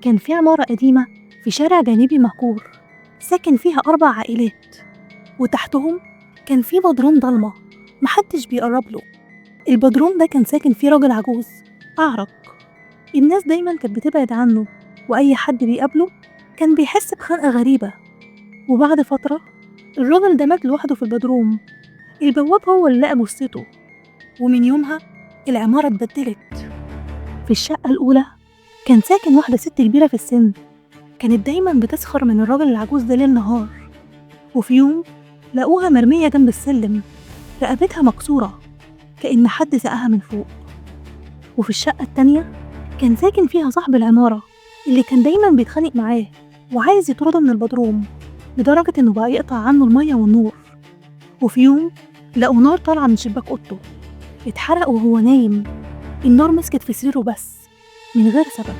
كان في عمارة قديمة في شارع جانبي مهجور ساكن فيها 4 عائلات، وتحتهم كان في بدروم ضلمة محدش بيقرب له. البدروم ده كان ساكن فيه راجل عجوز أعرج. الناس دايما كانت بتبعد عنه، وأي حد بيقابله كان بيحس بخنقة غريبة. وبعد فترة الراجل ده مات لوحده في البدروم. البواب هو اللي لقى جثته، ومن يومها العمارة اتبدلت. في الشقة الأولى كان ساكن واحدة ست كبيرة في السن، كانت دايما بتسخر من الراجل العجوز ده ليل نهار. وفي يوم لقوها مرمية جنب السلم، رقبتها مكسورة كأن حد زقها من فوق. وفي الشقة التانية كان ساكن فيها صاحب العمارة اللي كان دايما بيتخانق معاه وعايز يطرده من البدروم، لدرجة إنه بقى يقطع عنه المية والنور. وفي يوم لقوا نار طالعة من شباك أوضته، اتحرق وهو نايم. النار مسكت في سريره بس من غير سبب.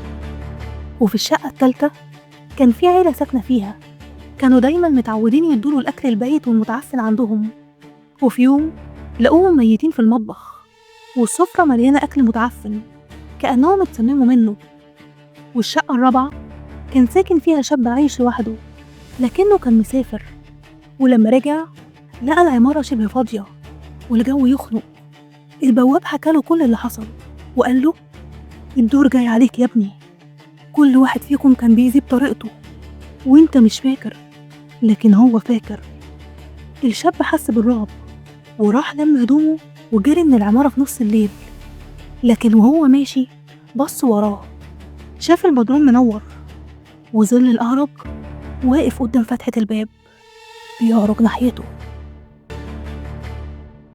وفي الشقة التالتة كان في عيلة ساكنة فيها، كانوا دايما متعودين يدوله الأكل البايت والمتعفن عندهم. وفي يوم لقوهم ميتين في المطبخ، والسفرة مليانة أكل متعفن كأنهم اتسمموا منه. والشقة الرابعة كان ساكن فيها شاب عايش لوحده، لكنه كان مسافر، ولما رجع لقى العمارة شبه فاضية والجو يخنق. البواب حكاله كل اللي حصل وقال له: الدور جاي عليك يا ابني، كل واحد فيكم كان بيأذي بطريقته وانت مش فاكر، لكن هو فاكر. الشاب حس بالرعب وراح لم هدومه وجري من العمارة في نص الليل، لكن وهو ماشي بص وراه، شاف البدروم منور وظل الأعرج واقف قدام فتحة الباب بيعرج ناحيته.